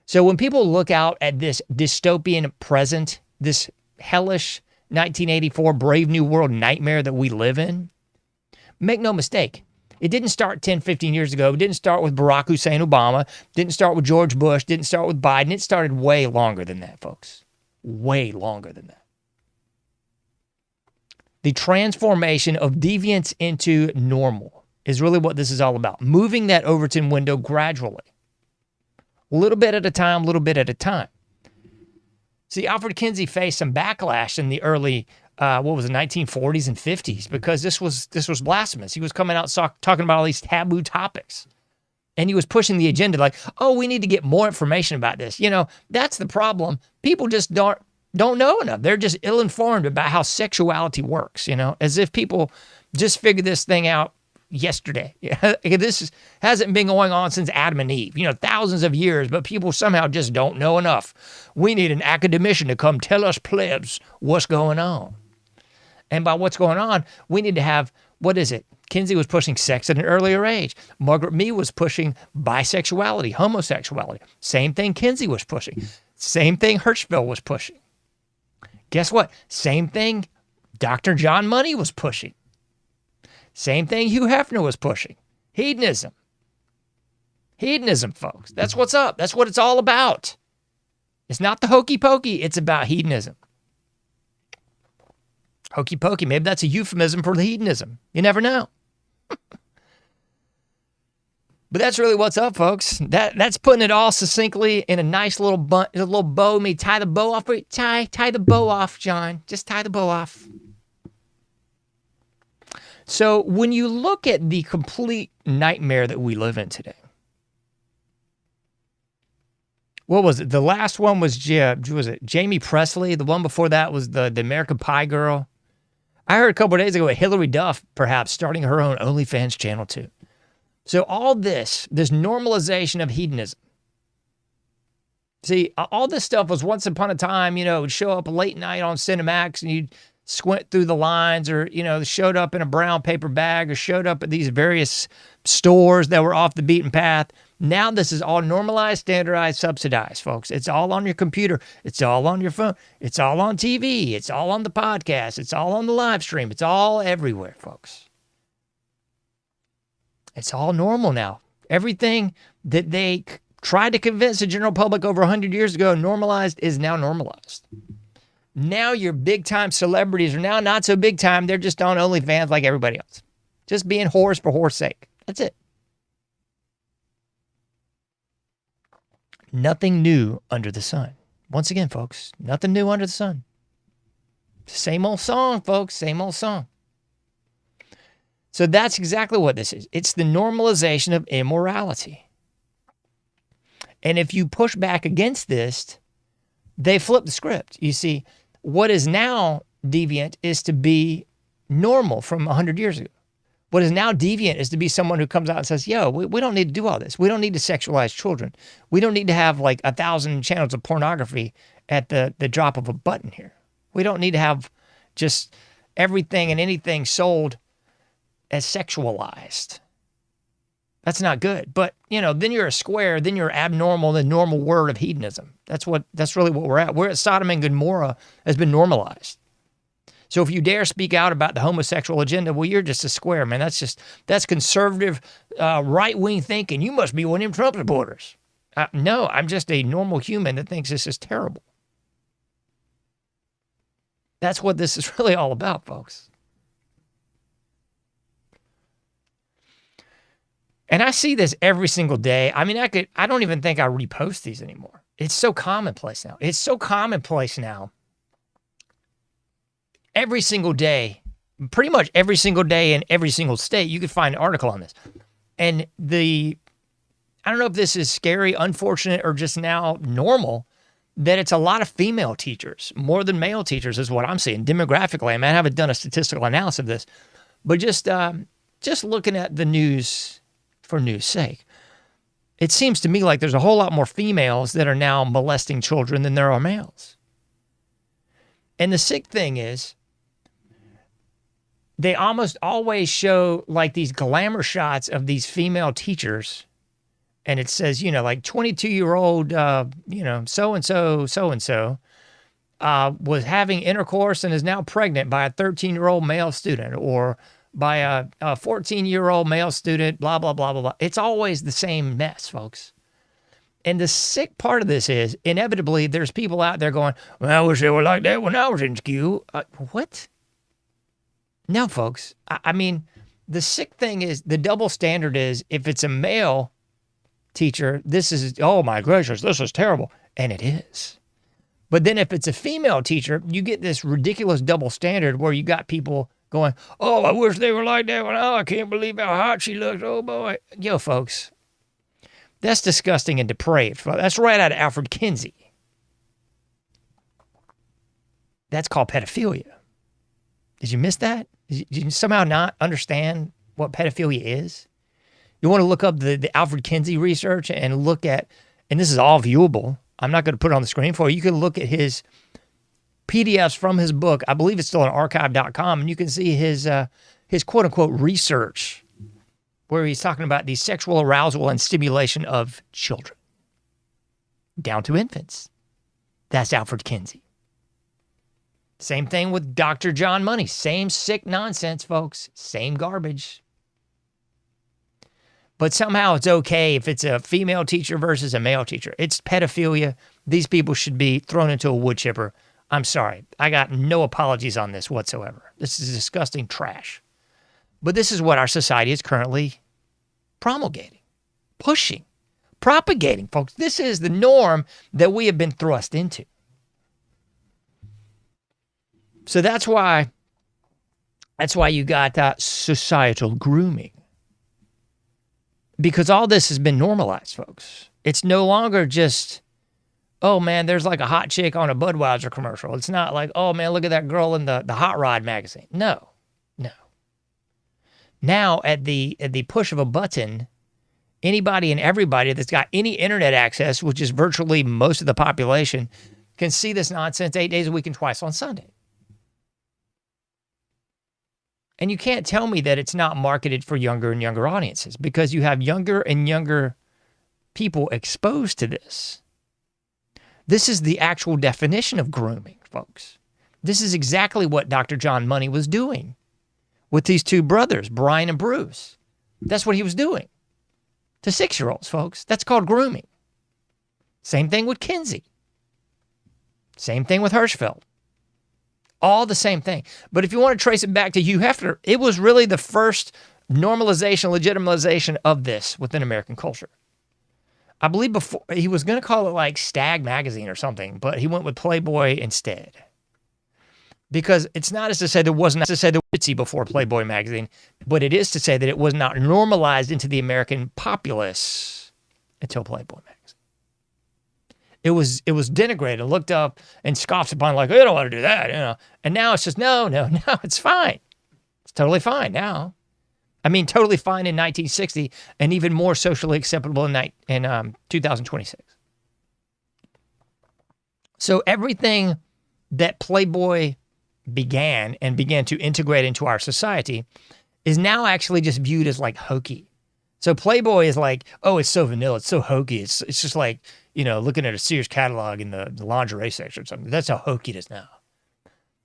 Speaker 3: So when people look out at this dystopian present, this hellish 1984 Brave New World nightmare that we live in, make no mistake, it didn't start 10, 15 years ago. It didn't start with Barack Hussein Obama. Didn't start with George Bush. Didn't start with Biden. It started way longer than that, folks. Way longer than that. The transformation of deviance into normal is really what this is all about. Moving that Overton window gradually. A little bit at a time, little bit at a time. See, Alfred Kinsey faced some backlash in the early, 1940s and 50s because this was blasphemous. He was coming out talking about all these taboo topics. And he was pushing the agenda like, oh, we need to get more information about this. That's the problem. People just don't know enough. They're just ill-informed about how sexuality works, as if people just figured this thing out yesterday. This hasn't been going on since Adam and Eve, thousands of years, but people somehow just don't know enough. We need an academician to come tell us plebs what's going on. And by what's going on, we need to have, what is it? Kinsey was pushing sex at an earlier age. Margaret Mead was pushing bisexuality, homosexuality. Same thing Kinsey was pushing. Same thing Hirchfeld was pushing. Guess what? Same thing Dr. John Money was pushing. Same thing Hugh Hefner was pushing. Hedonism. Hedonism, folks. That's what's up. That's what it's all about. It's not the hokey pokey. It's about hedonism. Hokey pokey. Maybe that's a euphemism for the hedonism. You never know. But that's really what's up, folks. That's putting it all succinctly in a nice little bow. Me tie the bow off. Tie the bow off, John. Just tie the bow off. So when you look at the complete nightmare that we live in today, what was it? The last one was Jamie Presley. The one before that was the American Pie girl. I heard a couple of days ago Hillary Duff perhaps starting her own OnlyFans channel too. So all this normalization of hedonism. See, all this stuff was once upon a time, it would show up late night on Cinemax and you'd squint through the lines, or, showed up in a brown paper bag, or showed up at these various stores that were off the beaten path. Now this is all normalized, standardized, subsidized, folks. It's all on your computer. It's all on your phone. It's all on TV. It's all on the podcast. It's all on the live stream. It's all everywhere, folks. It's all normal now. Everything that they tried to convince the general public over 100 years ago normalized is now normalized. Now your big-time celebrities are now not so big-time. They're just on OnlyFans like everybody else. Just being whores for whore's sake. That's it. Nothing new under the sun. Once again, folks, nothing new under the sun. Same old song, folks. Same old song. So that's exactly what this is. It's the normalization of immorality. And if you push back against this, they flip the script. You see, what is now deviant is to be normal from 100 years ago. What is now deviant is to be someone who comes out and says, yo, we don't need to do all this. We don't need to sexualize children. We don't need to have like 1,000 channels of pornography at the drop of a button here. We don't need to have just everything and anything sold as sexualized. That's not good. But, then you're a square, then you're abnormal, the normal word of hedonism. That's really what we're at. We're at Sodom and Gomorrah has been normalized. So if you dare speak out about the homosexual agenda, well, you're just a square, man. That's conservative, right-wing thinking. You must be one of them Trump supporters. No, I'm just a normal human that thinks this is terrible. That's what this is really all about, folks. And I see this every single day. I mean, I don't even think I repost these anymore. It's so commonplace now. Every single day, pretty much every single day in every single state, you could find an article on this. And I don't know if this is scary, unfortunate, or just now normal, that it's a lot of female teachers, more than male teachers is what I'm seeing demographically. I mean, I haven't done a statistical analysis of this, but just looking at the news for news sake, it seems to me like there's a whole lot more females that are now molesting children than there are males. And the sick thing is, they almost always show like these glamour shots of these female teachers. And it says, like 22-year-old, so-and-so was having intercourse and is now pregnant by a 13-year-old male student, or by a 14-year-old male student, blah, blah, blah, blah, blah. It's always the same mess, folks. And the sick part of this is, inevitably, there's people out there going, well, I wish they were like that when I was in school. What? No, folks. I mean, the sick thing is, the double standard is, if it's a male teacher, this is, oh my gracious, this is terrible. And it is. But then if it's a female teacher, you get this ridiculous double standard where you got people going, oh, I wish they were like that one. Oh, I can't believe how hot she looks. Oh, boy. Yo, folks, that's disgusting and depraved. That's right out of Alfred Kinsey. That's called pedophilia. Did you miss that? Did you somehow not understand what pedophilia is? You want to look up the Alfred Kinsey research and look at, and this is all viewable. I'm not going to put it on the screen for you. You can look at his PDFs from his book. I believe it's still on archive.com, and you can see his quote-unquote research where he's talking about the sexual arousal and stimulation of children down to infants. That's Alfred Kinsey. Same thing with Dr. John Money. Same sick nonsense, folks. Same garbage. But somehow it's okay if it's a female teacher versus a male teacher. It's pedophilia. These people should be thrown into a wood chipper. I'm sorry. I got no apologies on this whatsoever. This is disgusting trash. But this is what our society is currently promulgating, pushing, propagating, folks. This is the norm that we have been thrust into. So that's why you got societal grooming. Because all this has been normalized, folks. It's no longer just, oh man, there's like a hot chick on a Budweiser commercial. It's not like, oh man, look at that girl in the Hot Rod magazine. No. Now, at the push of a button, anybody and everybody that's got any internet access, which is virtually most of the population, can see this nonsense 8 days a week and twice on Sunday. And you can't tell me that it's not marketed for younger and younger audiences, because you have younger and younger people exposed to this. This is the actual definition of grooming, folks. This is exactly what Dr. John Money was doing with these two brothers, Brian and Bruce. That's what he was doing to 6-year-olds, folks. That's called grooming. Same thing with Kinsey. Same thing with Hirchfeld. All the same thing. But if you want to trace it back to Hugh Hefner, it was really the first normalization, legitimization of this within American culture. I believe before he was going to call it like Stag Magazine or something, but he went with Playboy instead. Because it's not as to say there wasn't to say the Witsy before Playboy magazine, but it is to say that it was not normalized into the American populace until Playboy magazine. It was denigrated and looked up and scoffed upon like, oh, you don't want to do that, you know. And now it's just, no, it's fine. It's totally fine now. I mean, totally fine in 1960 and even more socially acceptable in 2026. So everything that Playboy began to integrate into our society is now actually just viewed as like hokey. So Playboy is like, oh, it's so vanilla, it's so hokey. It's just like, you know, looking at a Sears catalog in the lingerie section or something. That's how hokey it is now.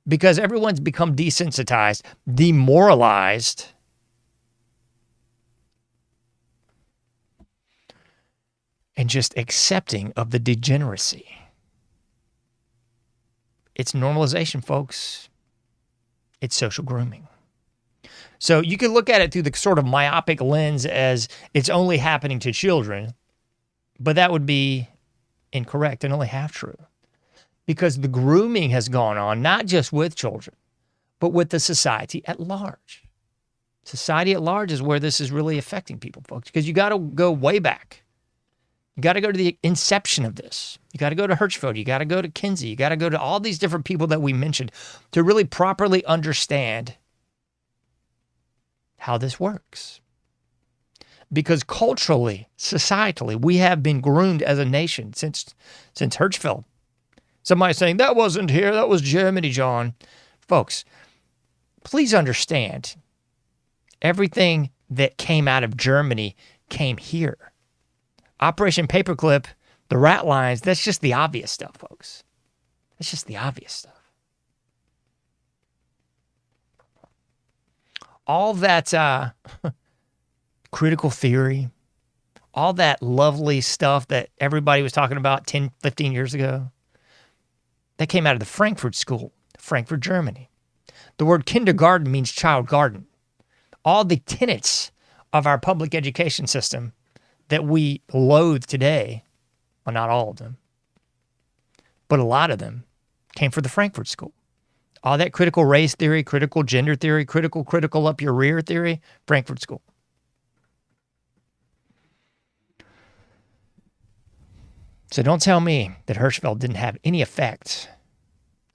Speaker 3: Because everyone's become desensitized, demoralized, and just accepting of the degeneracy. It's normalization, folks. It's social grooming. So you can look at it through the sort of myopic lens as it's only happening to children, but that would be incorrect and only half true. Because the grooming has gone on, not just with children, but with the society at large. Society at large is where this is really affecting people, folks, because you got to go way back. You got to go to the inception of this. You got to go to Hirchfeld. You got to go to Kinsey. You got to go to all these different people that we mentioned to really properly understand how this works. Because culturally, societally, we have been groomed as a nation since Hirchfeld. Somebody saying, that wasn't here, that was Germany, John. Folks, please understand, everything that came out of Germany came here. Operation Paperclip, the rat lines, that's just the obvious stuff, folks. That's just the obvious stuff. All that critical theory, all that lovely stuff that everybody was talking about 10, 15 years ago, that came out of the Frankfurt School, Frankfurt, Germany. The word kindergarten means child garden. All the tenets of our public education system that we loathe today, well, not all of them, but a lot of them came from the Frankfurt School. All that critical race theory, critical gender theory, critical up your rear theory, Frankfurt School. So don't tell me that Hirchfeld didn't have any effect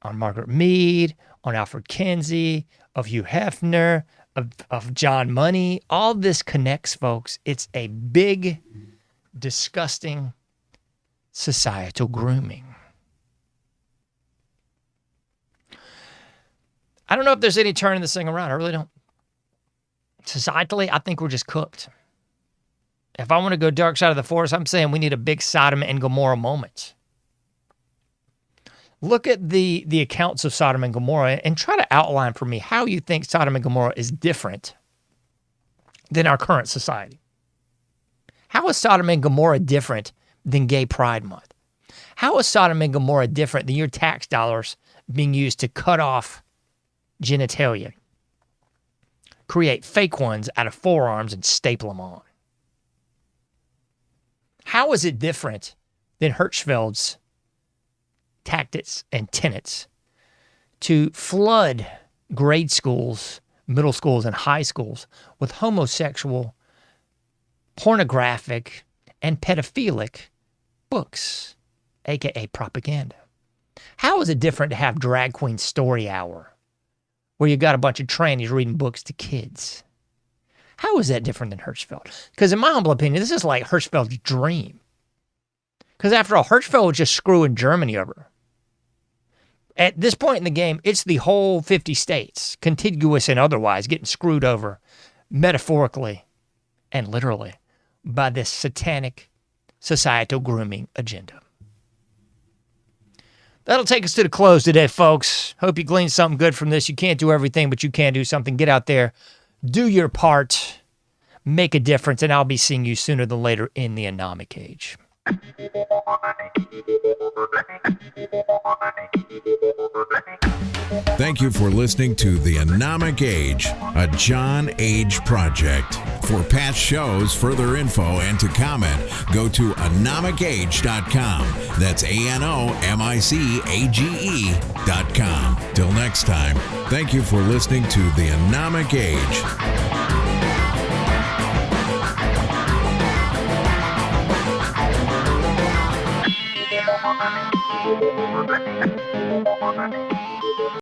Speaker 3: on Margaret Mead, on Alfred Kinsey, of Hugh Hefner, of John Money. All this connects, folks. It's a big, disgusting societal grooming. I don't know if there's any turning this thing around. I really don't. Societally, I think we're just cooked. If I want to go dark side of the forest, I'm saying we need a big Sodom and Gomorrah moment. Look at the accounts of Sodom and Gomorrah and try to outline for me how you think Sodom and Gomorrah is different than our current society. How is Sodom and Gomorrah different than Gay Pride Month? How is Sodom and Gomorrah different than your tax dollars being used to cut off genitalia, create fake ones out of forearms and staple them on? How is it different than Hirchfeld's tactics and tenets to flood grade schools, middle schools, and high schools with homosexual, pornographic, and pedophilic books, aka propaganda? How is it different to have Drag Queen Story Hour, where you got a bunch of trannies reading books to kids? How is that different than Hirchfeld? Because in my humble opinion, this is like Hirchfeld's dream. Because after all, Hirchfeld was just screwing Germany over. At this point in the game, it's the whole 50 states, contiguous and otherwise, getting screwed over, metaphorically and literally, by this satanic societal grooming agenda. That'll take us to the close today, folks. Hope you gleaned something good from this. You can't do everything, but you can do something. Get out there, do your part, make a difference, and I'll be seeing you sooner than later in the anomic age.
Speaker 4: Thank you for listening to The Anomic Age, a John Age project. For past shows, further info, and to comment, go to anomicage.com. That's ANOMICAGE.com. Till next time, thank you for listening to The Anomic Age.
Speaker 5: Thank you.